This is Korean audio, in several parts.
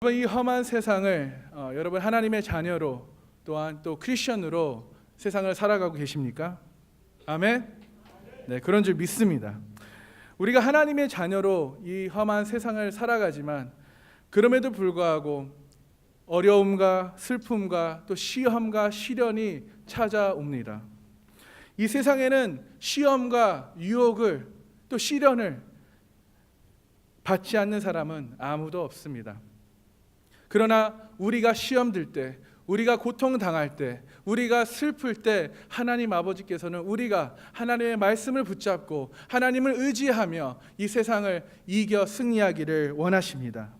이 험한 세상을 여러분 하나님의 자녀로 또한 또 크리스천으로 세상을 살아가고 계십니까? 아멘. 네, 그런 줄 믿습니다. 우리가 하나님의 자녀로 이 험한 세상을 살아가지만 그럼에도 불구하고 어려움과 슬픔과 또 시험과 시련이 찾아옵니다. 이 세상에는 시험과 유혹을 또 시련을 받지 않는 사람은 아무도 없습니다. 그러나 우리가 시험 들 때, 우리가 고통당할 때, 우리가 슬플 때 하나님 아버지께서는 우리가 하나님의 말씀을 붙잡고 하나님을 의지하며 이 세상을 이겨 승리하기를 원하십니다.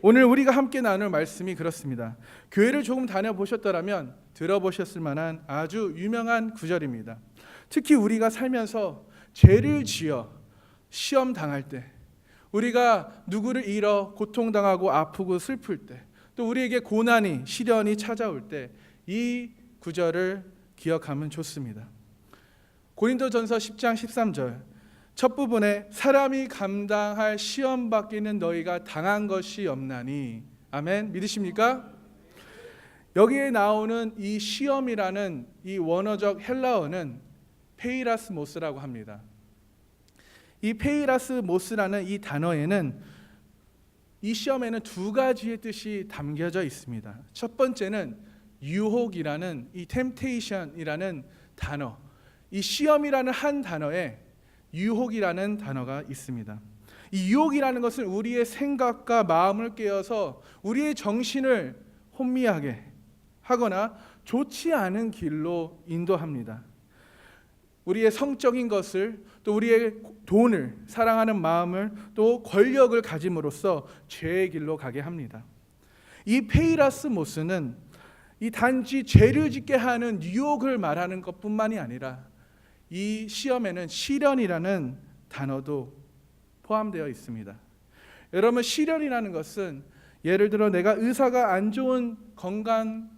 오늘 우리가 함께 나눌 말씀이 그렇습니다. 교회를 조금 다녀보셨더라면 들어보셨을 만한 아주 유명한 구절입니다. 특히 우리가 살면서 죄를 지어 시험 당할 때, 우리가 누구를 잃어 고통당하고 아프고 슬플 때, 또 우리에게 고난이 시련이 찾아올 때 이 구절을 기억하면 좋습니다. 고린도전서 10장 13절 첫 부분에 사람이 감당할 시험 받기는 너희가 당한 것이 없나니. 아멘. 믿으십니까? 여기에 나오는 이 시험이라는 이 원어적 헬라어는 페이라스모스라고 합니다. 이 페이라스모스라는 이 단어에는 이 시험에는 두 가지의 뜻이 담겨져 있습니다. 첫 번째는 유혹이라는 이 템테이션이라는 단어, 이 시험이라는 한 단어에 유혹이라는 단어가 있습니다. 이 유혹이라는 것은 우리의 생각과 마음을 깨어서 우리의 정신을 혼미하게 하거나 좋지 않은 길로 인도합니다. 우리의 성적인 것을, 또 우리의 돈을, 사랑하는 마음을, 또 권력을 가짐으로써 죄의 길로 가게 합니다. 이 페이라스모스는 이 단지 죄를 짓게 하는 유혹을 말하는 것뿐만이 아니라 이 시험에는 시련이라는 단어도 포함되어 있습니다. 여러분, 시련이라는 것은 예를 들어 내가 의사가 안 좋은 건강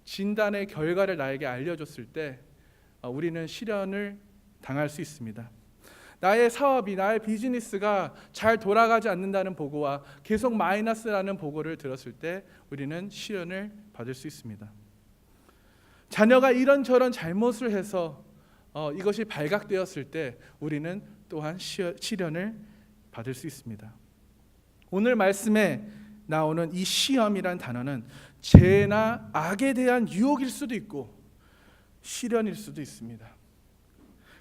진단의 결과를 나에게 알려줬을 때 우리는 시련을 당할 수 있습니다. 나의 사업이, 나의 비즈니스가 잘 돌아가지 않는다는 보고와 계속 마이너스라는 보고를 들었을 때 우리는 시련을 받을 수 있습니다. 자녀가 이런저런 잘못을 해서 이것이 발각되었을 때 우리는 또한 시련을 받을 수 있습니다. 오늘 말씀에 나오는 이 시험이란 단어는 죄나 악에 대한 유혹일 수도 있고 시련일 수도 있습니다.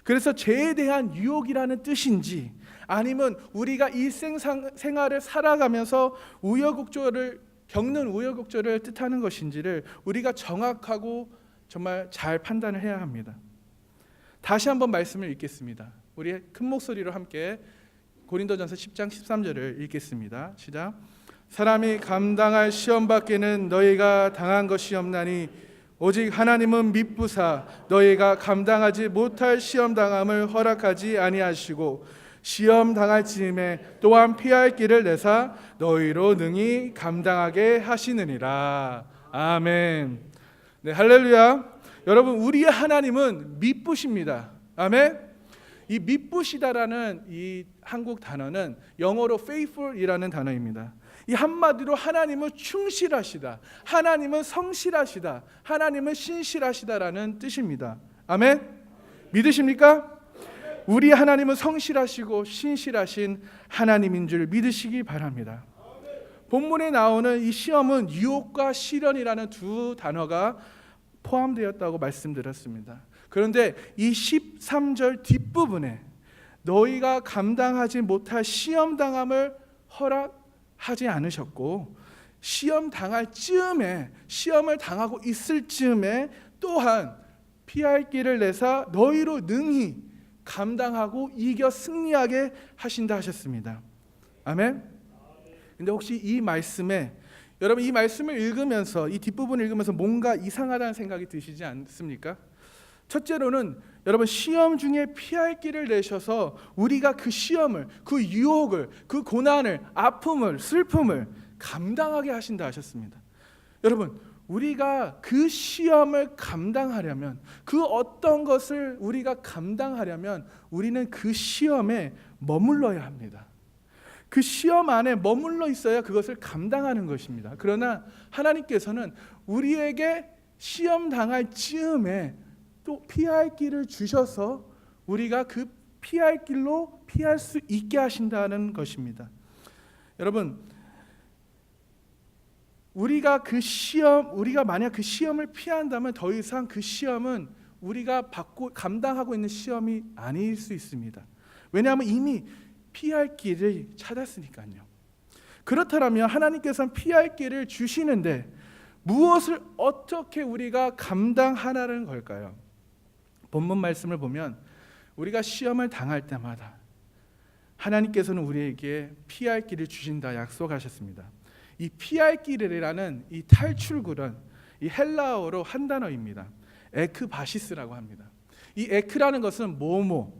그래서 죄에 대한 유혹이라는 뜻인지, 아니면 우리가 일생생활을 살아가면서 우여곡절을 겪는 우여곡절을 뜻하는 것인지를 우리가 정확하고 정말 잘 판단을 해야 합니다. 다시 한번 말씀을 읽겠습니다. 우리 큰 목소리로 함께 고린도전서 10장 13절을 읽겠습니다. 시작. 사람이 감당할 시험 밖에는 너희가 당한 것이 없나니 오직 하나님은 미쁘사 너희가 감당하지 못할 시험 당함을 허락하지 아니하시고 시험 당할 즈음에 또한 피할 길을 내사 너희로 능히 감당하게 하시느니라. 아멘. 네, 할렐루야. 여러분, 우리의 하나님은 미쁘십니다. 아멘. 이 미쁘시다라는 이 한국 단어는 영어로 faithful이라는 단어입니다. 이 한마디로 하나님은 충실하시다, 하나님은 성실하시다, 하나님은 신실하시다라는 뜻입니다. 아멘. 믿으십니까? 우리 하나님은 성실하시고 신실하신 하나님인 줄 믿으시기 바랍니다. 본문에 나오는 이 시험은 유혹과 시련이라는 두 단어가 포함되었다고 말씀드렸습니다. 그런데 이 13절 뒷부분에 너희가 감당하지 못할 시험 당함을 허락하지 않으셨고 시험 당할 즈음에, 시험을 당하고 있을 즈음에 또한 피할 길을 내사 너희로 능히 감당하고 이겨 승리하게 하신다 하셨습니다. 아멘. 근데 혹시 이 말씀에, 여러분 이 말씀을 읽으면서, 이 뒷부분을 읽으면서 뭔가 이상하다는 생각이 드시지 않습니까? 첫째로는 여러분, 시험 중에 피할 길을 내셔서 우리가 그 시험을, 그 유혹을, 그 고난을, 아픔을, 슬픔을 감당하게 하신다 하셨습니다. 여러분, 우리가 그 시험을 감당하려면, 그 어떤 것을 우리가 감당하려면 우리는 그 시험에 머물러야 합니다. 그 시험 안에 머물러 있어야 그것을 감당하는 것입니다. 그러나 하나님께서는 우리에게 시험 당할 즈음에 또 피할 길을 주셔서 우리가 그 피할 길로 피할 수 있게 하신다는 것입니다. 여러분, 우리가 만약 그 시험을 피한다면 더 이상 그 시험은 우리가 받고 감당하고 있는 시험이 아닐 수 있습니다. 왜냐하면 이미 피할 길을 찾았으니까요. 그렇다면 하나님께서는 피할 길을 주시는데 무엇을 어떻게 우리가 감당하라는 걸까요? 본문 말씀을 보면 우리가 시험을 당할 때마다 하나님께서는 우리에게 피할 길을 주신다 약속하셨습니다. 이 피할 길이라는 이 탈출구는 이 헬라어로 한 단어입니다. 에크바시스라고 합니다. 이 에크라는 것은 모모,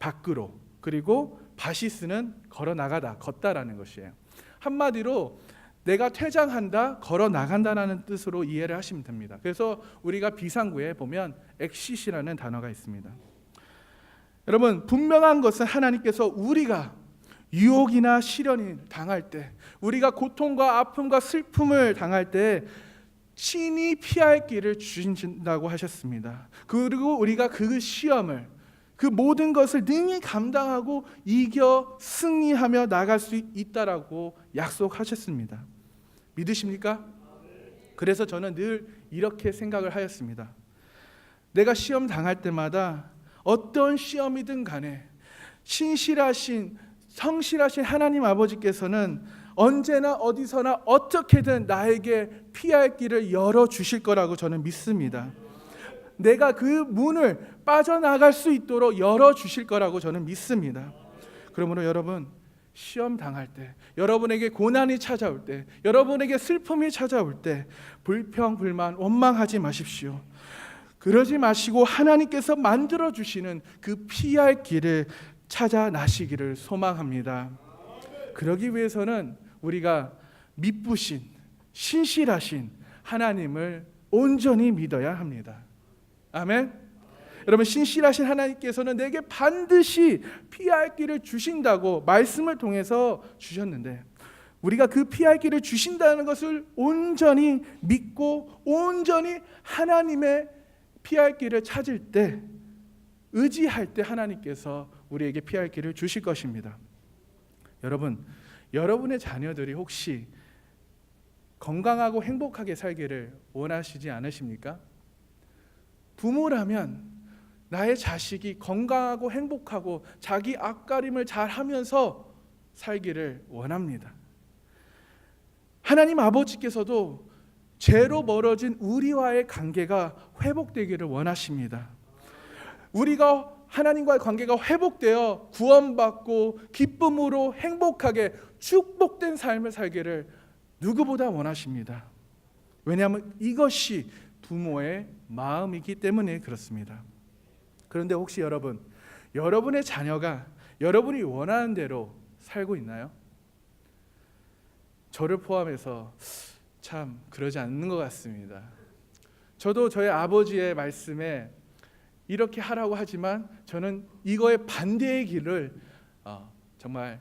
밖으로, 그리고 바시스는 걸어 나가다, 걷다라는 것이에요. 한마디로 내가 퇴장한다, 걸어 나간다라는 뜻으로 이해를 하시면 됩니다. 그래서 우리가 비상구에 보면 엑시시라는 단어가 있습니다. 여러분, 분명한 것은 하나님께서 우리가 유혹이나 시련이 당할 때, 우리가 고통과 아픔과 슬픔을 당할 때 친히 피할 길을 주신다고 하셨습니다. 그리고 우리가 그 시험을, 그 모든 것을 능히 감당하고 이겨 승리하며 나갈 수 있다라고 약속하셨습니다. 믿으십니까? 그래서 저는 늘 이렇게 생각을 하였습니다. 내가 시험 당할 때마다 어떤 시험이든 간에 신실하신 성실하신 하나님 아버지께서는 언제나 어디서나 어떻게든 나에게 피할 길을 열어주실 거라고 저는 믿습니다. 내가 그 문을 빠져나갈 수 있도록 열어주실 거라고 저는 믿습니다. 그러므로 여러분, 시험 당할 때, 여러분에게 고난이 찾아올 때, 여러분에게 슬픔이 찾아올 때 불평, 불만, 원망하지 마십시오. 그러지 마시고 하나님께서 만들어주시는 그 피할 길을 찾아 나시기를 소망합니다. 그러기 위해서는 우리가 믿으신 신실하신 하나님을 온전히 믿어야 합니다. 아멘. 여러분, 신실하신 하나님께서는 내게 반드시 피할 길을 주신다고 말씀을 통해서 주셨는데 우리가 그 피할 길을 주신다는 것을 온전히 믿고 온전히 하나님의 피할 길을 찾을 때, 의지할 때 하나님께서 우리에게 피할 길을 주실 것입니다. 여러분, 여러분의 자녀들이 혹시 건강하고 행복하게 살기를 원하시지 않으십니까? 부모라면 나의 자식이 건강하고 행복하고 자기 앞가림을 잘 하면서 살기를 원합니다. 하나님 아버지께서도 죄로 멀어진 우리와의 관계가 회복되기를 원하십니다. 우리가 하나님과의 관계가 회복되어 구원받고 기쁨으로 행복하게 축복된 삶을 살기를 누구보다 원하십니다. 왜냐하면 이것이 부모의 마음이기 때문에 그렇습니다. 그런데 혹시 여러분의 자녀가 여러분이 원하는 대로 살고 있나요? 저를 포함해서 참 그러지 않는 것 같습니다. 저도 저희 아버지의 말씀에 이렇게 하라고 하지만 저는 이거에 반대의 길을 정말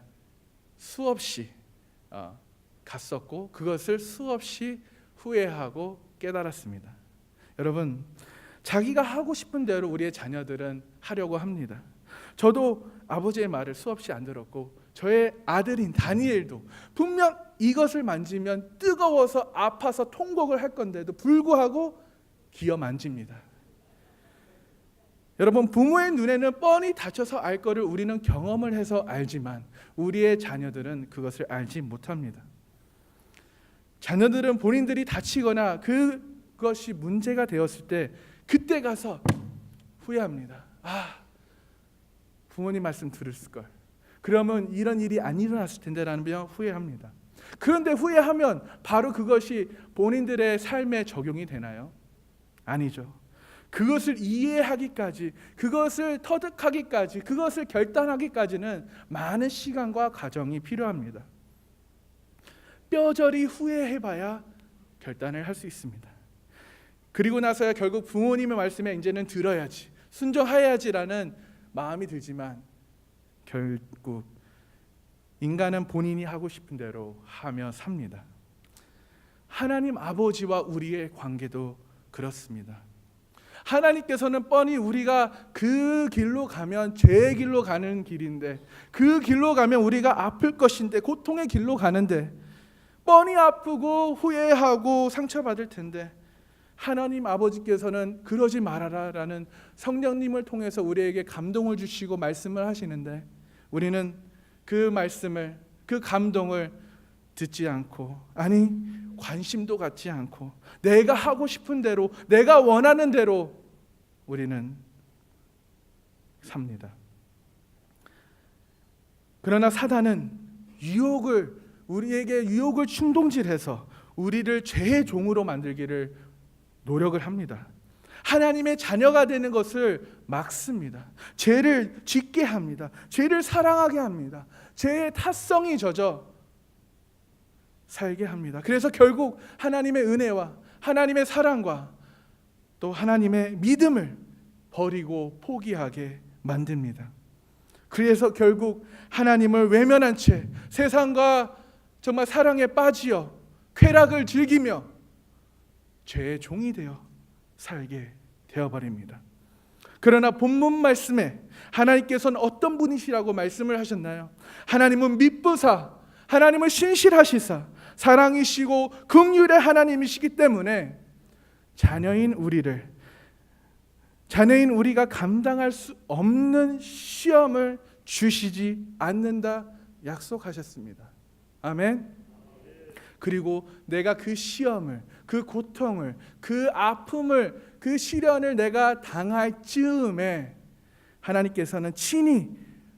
수없이 갔었고 그것을 수없이 후회하고 깨달았습니다. 여러분, 자기가 하고 싶은 대로 우리의 자녀들은 하려고 합니다. 저도 아버지의 말을 수없이 안 들었고 저의 아들인 다니엘도 분명 이것을 만지면 뜨거워서 아파서 통곡을 할 건데도 불구하고 기어 만집니다. 여러분, 부모의 눈에는 뻔히 다쳐서 알 거를 우리는 경험을 해서 알지만 우리의 자녀들은 그것을 알지 못합니다. 자녀들은 본인들이 다치거나 그것이 문제가 되었을 때 그때 가서 후회합니다. 부모님 말씀 들었을 걸. 그러면 이런 일이 안 일어났을 텐데라는 후회합니다. 그런데 후회하면 바로 그것이 본인들의 삶에 적용이 되나요? 아니죠. 그것을 이해하기까지, 그것을 터득하기까지, 그것을 결단하기까지는 많은 시간과 과정이 필요합니다. 뼈저리 후회해봐야 결단을 할 수 있습니다. 그리고 나서야 결국 부모님의 말씀에 이제는 들어야지, 순종해야지라는 마음이 들지만 결국 인간은 본인이 하고 싶은 대로 하며 삽니다. 하나님 아버지와 우리의 관계도 그렇습니다. 하나님께서는 뻔히 우리가 그 길로 가면 죄의 길로 가는 길인데, 그 길로 가면 우리가 아플 것인데, 고통의 길로 가는데 뻔히 아프고 후회하고 상처받을 텐데, 하나님 아버지께서는 그러지 말아라 라는 성령님을 통해서 우리에게 감동을 주시고 말씀을 하시는데, 우리는 그 말씀을, 그 감동을 듣지 않고, 아니 관심도 갖지 않고 내가 하고 싶은 대로, 내가 원하는 대로 우리는 삽니다. 그러나 사단은 우리에게 유혹을 충동질해서 우리를 죄의 종으로 만들기를 노력을 합니다. 하나님의 자녀가 되는 것을 막습니다. 죄를 짓게 합니다. 죄를 사랑하게 합니다. 죄의 탓성이 젖어 살게 합니다. 그래서 결국 하나님의 은혜와 하나님의 사랑과 또 하나님의 믿음을 버리고 포기하게 만듭니다. 그래서 결국 하나님을 외면한 채 세상과 정말 사랑에 빠지어 쾌락을 즐기며 죄의 종이 되어 살게 되어버립니다. 그러나 본문 말씀에 하나님께서는 어떤 분이시라고 말씀을 하셨나요? 하나님은 미쁘사, 하나님은 신실하시사 사랑이시고 긍휼의 하나님이시기 때문에 자녀인 우리가 감당할 수 없는 시험을 주시지 않는다 약속하셨습니다. 아멘. 그리고 내가 그 시험을, 그 고통을, 그 아픔을, 그 시련을 내가 당할 즈음에 하나님께서는 친히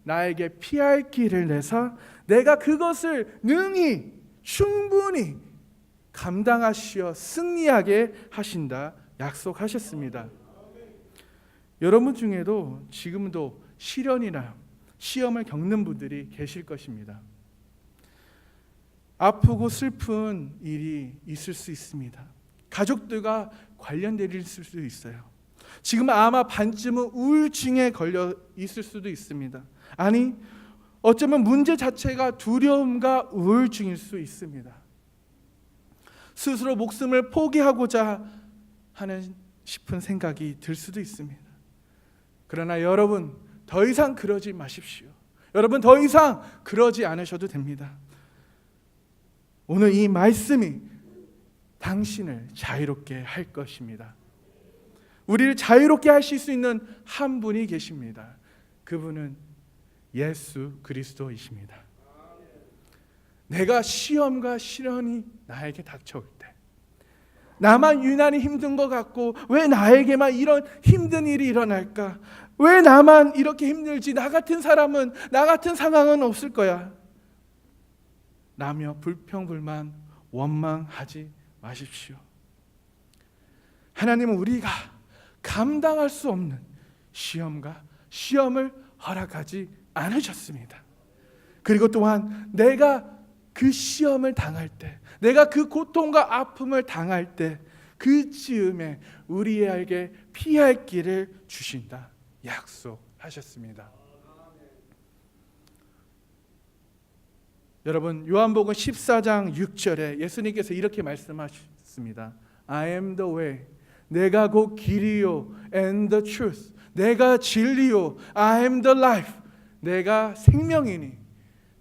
나에게 피할 길을 내서 내가 그것을 능히 충분히 감당하시어 승리하게 하신다 약속하셨습니다. 여러분 중에도 지금도 시련이나 시험을 겪는 분들이 계실 것입니다. 아프고 슬픈 일이 있을 수 있습니다. 가족들과 관련된 일이 있을 수도 있어요. 지금 아마 반쯤은 우울증에 걸려 있을 수도 있습니다. 아니, 어쩌면 문제 자체가 두려움과 우울증일 수 있습니다. 스스로 목숨을 포기하고자 하는 싶은 생각이 들 수도 있습니다. 그러나 여러분, 더 이상 그러지 마십시오. 여러분, 더 이상 그러지 않으셔도 됩니다. 오늘 이 말씀이 당신을 자유롭게 할 것입니다. 우리를 자유롭게 하실 수 있는 한 분이 계십니다. 그분은 예수 그리스도이십니다. 내가 시험과 시련이 나에게 닥쳐올 때, 나만 유난히 힘든 것 같고 왜 나에게만 이런 힘든 일이 일어날까? 왜 나만 이렇게 힘들지? 나 같은 사람은, 나 같은 상황은 없을 거야 라며 불평불만 원망하지 마십시오. 하나님은 우리가 감당할 수 없는 시험을 허락하지 않으셨습니다. 그리고 또한 내가 그 시험을 당할 때, 내가 그 고통과 아픔을 당할 때, 그 즈음에 우리에게 피할 길을 주신다 약속하셨습니다. 여러분, 요한복음 14장 6절에 예수님께서 이렇게 말씀하셨습니다. I am the way, 내가 곧 길이요, and the truth, 내가 진리요, I am the life, 내가 생명이니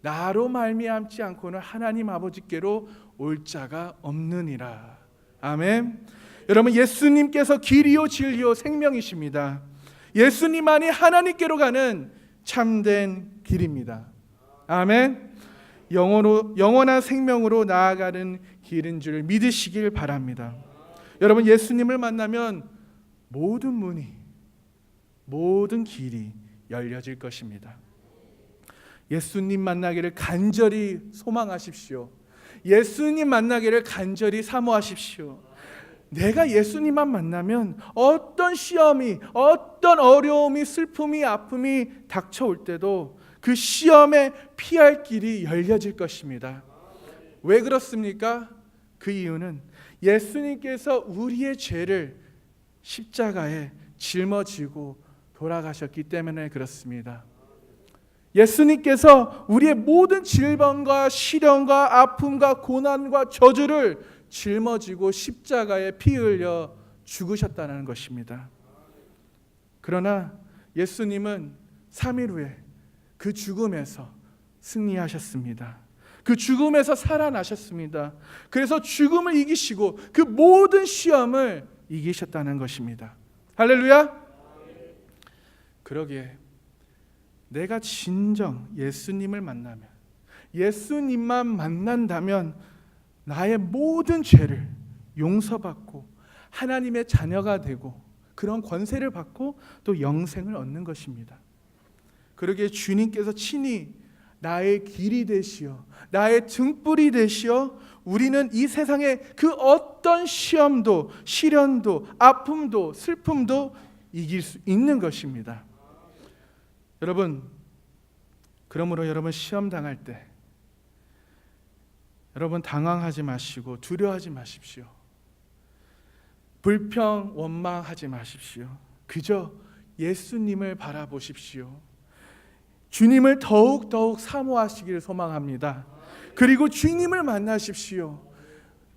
나로 말미암지 않고는 하나님 아버지께로 올 자가 없느니라. 아멘. 여러분, 예수님께서 길이요, 진리요, 생명이십니다. 예수님만이 하나님께로 가는 참된 길입니다. 아멘. 영원한 생명으로 나아가는 길인 줄 믿으시길 바랍니다. 여러분, 예수님을 만나면 모든 문이, 모든 길이 열려질 것입니다. 예수님 만나기를 간절히 소망하십시오. 예수님 만나기를 간절히 사모하십시오. 내가 예수님만 만나면 어떤 시험이, 어떤 어려움이, 슬픔이, 아픔이 닥쳐올 때도 그 시험에 피할 길이 열려질 것입니다. 왜 그렇습니까? 그 이유는 예수님께서 우리의 죄를 십자가에 짊어지고 돌아가셨기 때문에 그렇습니다. 예수님께서 우리의 모든 질병과 시련과 아픔과 고난과 저주를 짊어지고 십자가에 피 흘려 죽으셨다는 것입니다. 그러나 예수님은 3일 후에 그 죽음에서 승리하셨습니다. 그 죽음에서 살아나셨습니다. 그래서 죽음을 이기시고 그 모든 시험을 이기셨다는 것입니다. 할렐루야. 그러기에 내가 진정 예수님을 만나면, 예수님만 만난다면 나의 모든 죄를 용서받고 하나님의 자녀가 되고 그런 권세를 받고 또 영생을 얻는 것입니다. 그러기에 주님께서 친히 나의 길이 되시어 나의 등불이 되시어 우리는 이 세상의 그 어떤 시험도 시련도 아픔도 슬픔도 이길 수 있는 것입니다. 여러분, 그러므로 여러분 시험 당할 때 여러분 당황하지 마시고 두려워하지 마십시오. 불평 원망하지 마십시오. 그저 예수님을 바라보십시오. 주님을 더욱 사모하시기를 소망합니다. 그리고 주님을 만나십시오.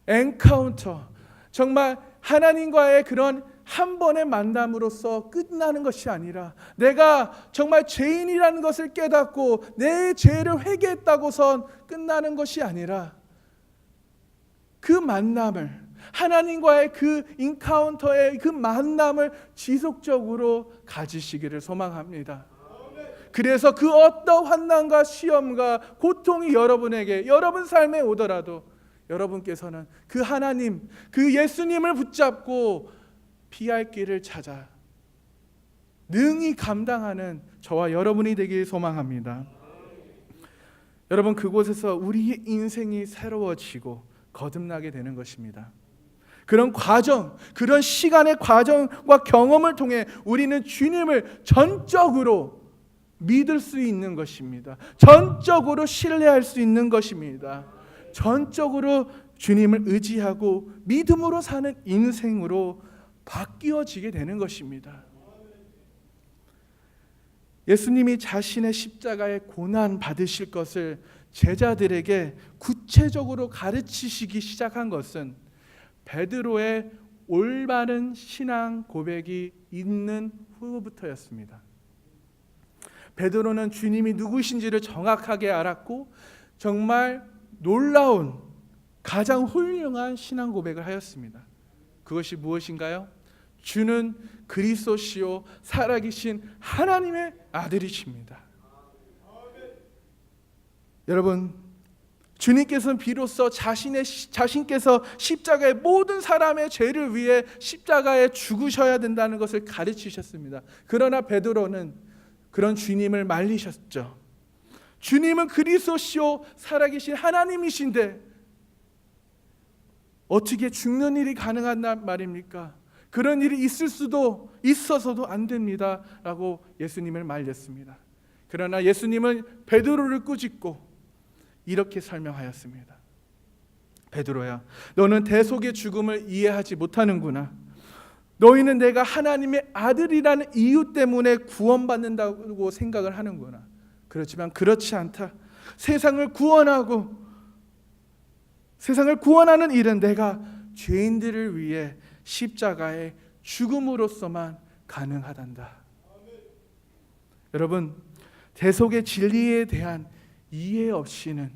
엔카운터, 정말 하나님과의 그런 한 번의 만남으로서 끝나는 것이 아니라 내가 정말 죄인이라는 것을 깨닫고 내 죄를 회개했다고선 끝나는 것이 아니라 그 만남을, 하나님과의 그 인카운터의 그 만남을 지속적으로 가지시기를 소망합니다. 그래서 그 어떤 환난과 시험과 고통이 여러분에게, 여러분 삶에 오더라도 여러분께서는 그 하나님, 그 예수님을 붙잡고 피할 길을 찾아 능히 감당하는 저와 여러분이 되길 소망합니다. 여러분, 그곳에서 우리의 인생이 새로워지고 거듭나게 되는 것입니다. 그런 과정, 그런 시간의 과정과 경험을 통해 우리는 주님을 전적으로 믿을 수 있는 것입니다. 전적으로 신뢰할 수 있는 것입니다. 전적으로 주님을 의지하고 믿음으로 사는 인생으로 바뀌어지게 되는 것입니다. 예수님이 자신의 십자가의 고난 받으실 것을 제자들에게 구체적으로 가르치시기 시작한 것은 베드로의 올바른 신앙 고백이 있는 후부터였습니다. 베드로는 주님이 누구신지를 정확하게 알았고 정말 놀라운 가장 훌륭한 신앙 고백을 하였습니다. 그것이 무엇인가요? 주는 그리스도시요 살아계신 하나님의 아들이십니다. 여러분, 주님께서는 비로소 자신께서 십자가에 모든 사람의 죄를 위해 십자가에 죽으셔야 된다는 것을 가르치셨습니다. 그러나 베드로는 그런 주님을 말리셨죠. 주님은 그리스도시요 살아계신 하나님이신데 어떻게 죽는 일이 가능한 말입니까? 그런 일이 있어서도 안 됩니다 라고 예수님을 말렸습니다. 그러나 예수님은 베드로를 꾸짖고 이렇게 설명하였습니다. 베드로야, 너는 대속의 죽음을 이해하지 못하는구나. 너희는 내가 하나님의 아들이라는 이유 때문에 구원받는다고 생각을 하는구나. 그렇지만 그렇지 않다. 세상을 구원하는 일은 내가 죄인들을 위해 십자가의 죽음으로서만 가능하단다. 여러분, 대속의 진리에 대한 이해 없이는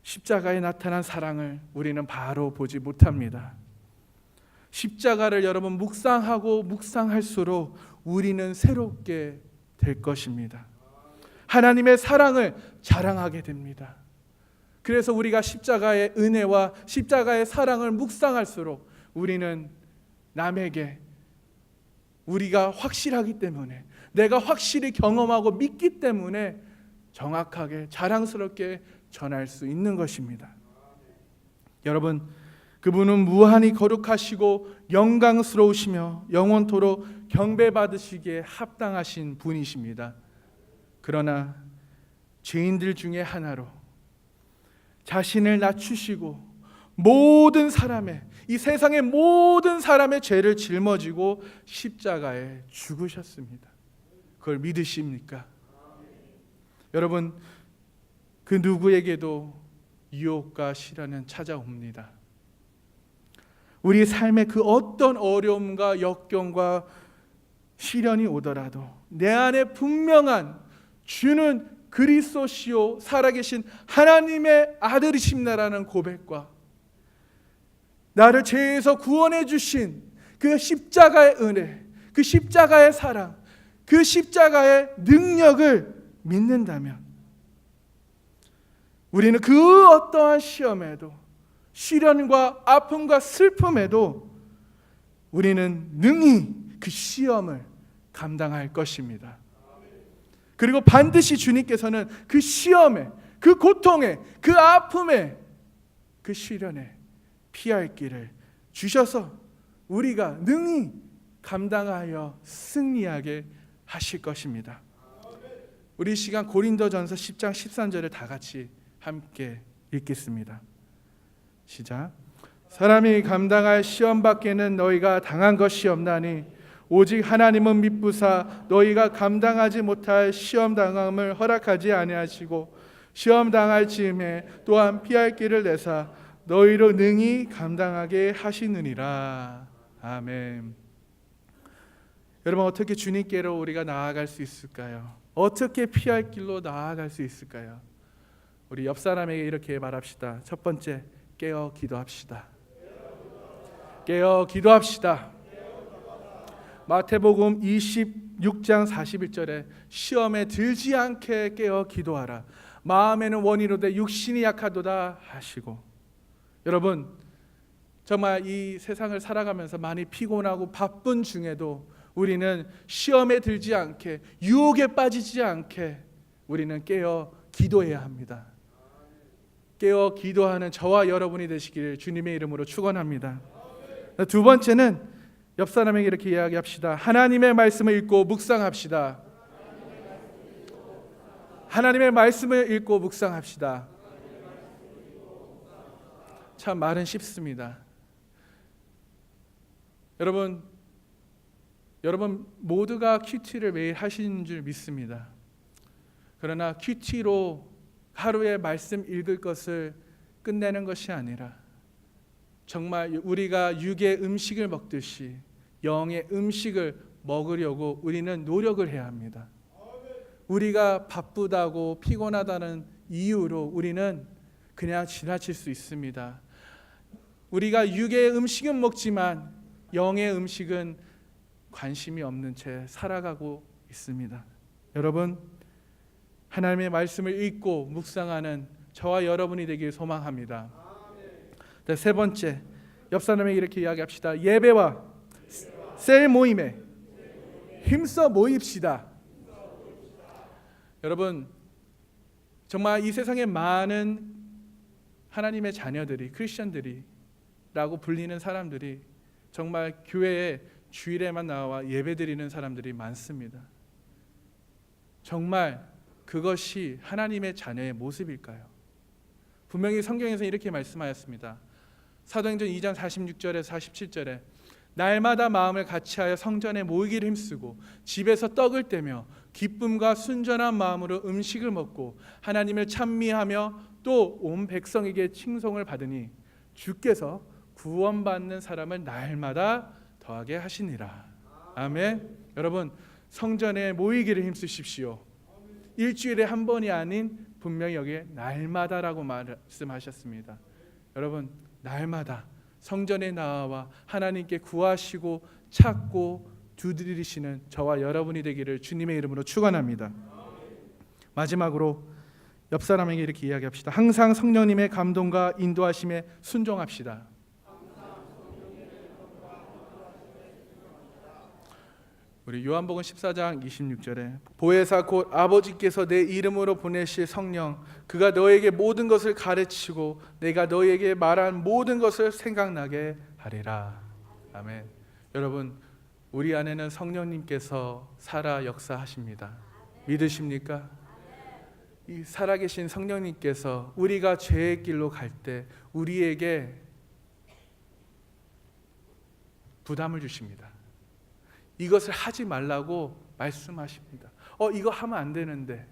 십자가에 나타난 사랑을 우리는 바로 보지 못합니다. 십자가를 여러분 묵상하고 묵상할수록 우리는 새롭게 될 것입니다. 하나님의 사랑을 자랑하게 됩니다. 그래서 우리가 십자가의 은혜와 십자가의 사랑을 묵상할수록 우리는 남에게 우리가 확실하기 때문에, 내가 확실히 경험하고 믿기 때문에 정확하게 자랑스럽게 전할 수 있는 것입니다. 여러분, 그분은 무한히 거룩하시고 영광스러우시며 영원토록 경배받으시기에 합당하신 분이십니다. 그러나 죄인들 중에 하나로 자신을 낮추시고 모든 사람의, 이 세상의 모든 사람의 죄를 짊어지고 십자가에 죽으셨습니다. 그걸 믿으십니까? 여러분, 그 누구에게도 유혹과 시련은 찾아옵니다. 우리 삶의 그 어떤 어려움과 역경과 시련이 오더라도 내 안에 분명한 주는 그리스도시요 살아계신 하나님의 아들이십니다라는 고백과 나를 죄에서 구원해 주신 그 십자가의 은혜, 그 십자가의 사랑, 그 십자가의 능력을 믿는다면 우리는 그 어떠한 시험에도, 시련과 아픔과 슬픔에도 우리는 능히 그 시험을 감당할 것입니다. 그리고 반드시 주님께서는 그 시험에, 그 고통에, 그 아픔에, 그 시련에 피할 길을 주셔서 우리가 능히 감당하여 승리하게 하실 것입니다. 우리 이 시간 고린도전서 10장 13절을 다 같이 함께 읽겠습니다. 시작. 사람이 감당할 시험 밖에는 너희가 당한 것이 없나니 오직 하나님은 미쁘사 너희가 감당하지 못할 시험 당함을 허락하지 아니하시고 시험 당할 즈음에 또한 피할 길을 내사 너희로 능히 감당하게 하시느니라. 아멘. 여러분, 어떻게 주님께로 우리가 나아갈 수 있을까요? 어떻게 피할 길로 나아갈 수 있을까요? 우리 옆 사람에게 이렇게 말합시다. 첫 번째, 깨어 기도합시다. 깨어 기도합시다. 마태복음 26장 41절에 시험에 들지 않게 깨어 기도하라. 마음에는 원이로되 육신이 약하도다 하시고, 여러분, 정말 이 세상을 살아가면서 많이 피곤하고 바쁜 중에도 우리는 시험에 들지 않게, 유혹에 빠지지 않게 우리는 깨어 기도해야 합니다. 깨어 기도하는 저와 여러분이 되시기를 주님의 이름으로 축원합니다. 두 번째는 옆 사람에게 이렇게 이야기합시다. 하나님의 말씀을 읽고 묵상합시다. 하나님의 말씀을 읽고 묵상합시다. 참 말은 쉽습니다. 여러분 모두가 큐티를 매일 하시는 줄 믿습니다. 그러나 큐티로 하루에 말씀 읽을 것을 끝내는 것이 아니라 정말 우리가 육의 음식을 먹듯이 영의 음식을 먹으려고 우리는 노력을 해야 합니다. 우리가 바쁘다고 피곤하다는 이유로 우리는 그냥 지나칠 수 있습니다. 우리가 육의 음식은 먹지만 영의 음식은 관심이 없는 채 살아가고 있습니다. 여러분, 하나님의 말씀을 읽고 묵상하는 저와 여러분이 되길 소망합니다. 세 번째, 옆 사람에게 이렇게 이야기합시다. 예배와 셀 모임에 힘써 모입시다. 여러분, 정말 이 세상에 많은 하나님의 자녀들이, 크리스천들이라고 불리는 사람들이 정말 교회에 주일에만 나와 예배드리는 사람들이 많습니다. 정말 그것이 하나님의 자녀의 모습일까요? 분명히 성경에서 이렇게 말씀하였습니다. 사도행전 2장 46절에서 47절에 날마다 마음을 같이하여 성전에 모이기를 힘쓰고 집에서 떡을 떼며 기쁨과 순전한 마음으로 음식을 먹고 하나님을 찬미하며 또 온 백성에게 칭송을 받으니 주께서 구원받는 사람을 날마다 더하게 하시니라. 아멘. 여러분, 성전에 모이기를 힘쓰십시오. 일주일에 한 번이 아닌 분명히 여기에 날마다라고 말씀하셨습니다. 여러분, 날마다 성전에 나와 하나님께 구하시고 찾고 두드리시는 저와 여러분이 되기를 주님의 이름으로 축원합니다. 마지막으로 옆 사람에게 이렇게 이야기합시다. 항상 성령님의 감동과 인도하심에 순종합시다. 우리 요한복음 14장 26절에 보혜사 곧 아버지께서 내 이름으로 보내실 성령 그가 너에게 모든 것을 가르치고 내가 너에게 말한 모든 것을 생각나게 하리라. 아멘. 여러분, 우리 안에는 성령님께서 살아 역사하십니다. 믿으십니까? 이 살아계신 성령님께서 우리가 죄의 길로 갈 때 우리에게 부담을 주십니다. 이것을 하지 말라고 말씀하십니다. 이거 하면 안 되는데,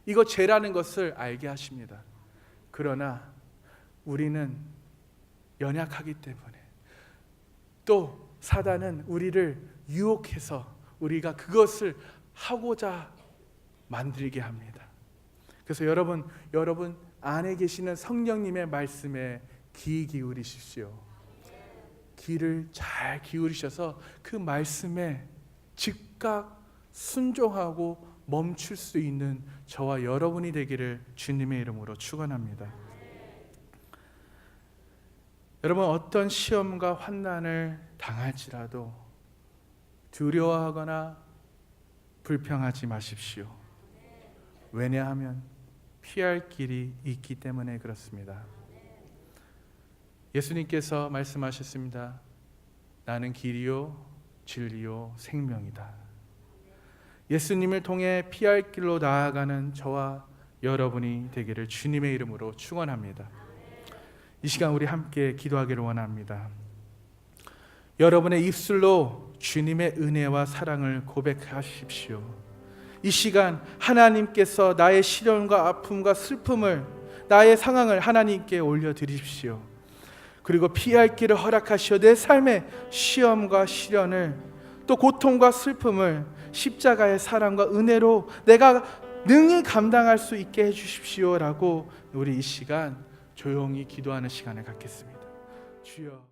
이거 죄라는 것을 알게 하십니다. 그러나 우리는 연약하기 때문에 또 사단은 우리를 유혹해서 우리가 그것을 하고자 만들게 합니다. 그래서 여러분 안에 계시는 성령님의 말씀에 귀 기울이십시오. 귀를 잘 기울이셔서 그 말씀에 즉각 순종하고 멈출 수 있는 저와 여러분이 되기를 주님의 이름으로 축원합니다. 여러분, 어떤 시험과 환난을 당할지라도 두려워하거나 불평하지 마십시오. 왜냐하면 피할 길이 있기 때문에 그렇습니다. 예수님께서 말씀하셨습니다. 나는 길이요 진리요 생명이다. 예수님을 통해 피할 길로 나아가는 저와 여러분이 되기를 주님의 이름으로 축원합니다. 이 시간 우리 함께 기도하기를 원합니다. 여러분의 입술로 주님의 은혜와 사랑을 고백하십시오. 이 시간 하나님께서 나의 시련과 아픔과 슬픔을, 나의 상황을 하나님께 올려드리십시오. 그리고 피할 길을 허락하시어 내 삶의 시험과 시련을, 또 고통과 슬픔을 십자가의 사랑과 은혜로 내가 능히 감당할 수 있게 해주십시오라고 우리 이 시간 조용히 기도하는 시간을 갖겠습니다. 주여.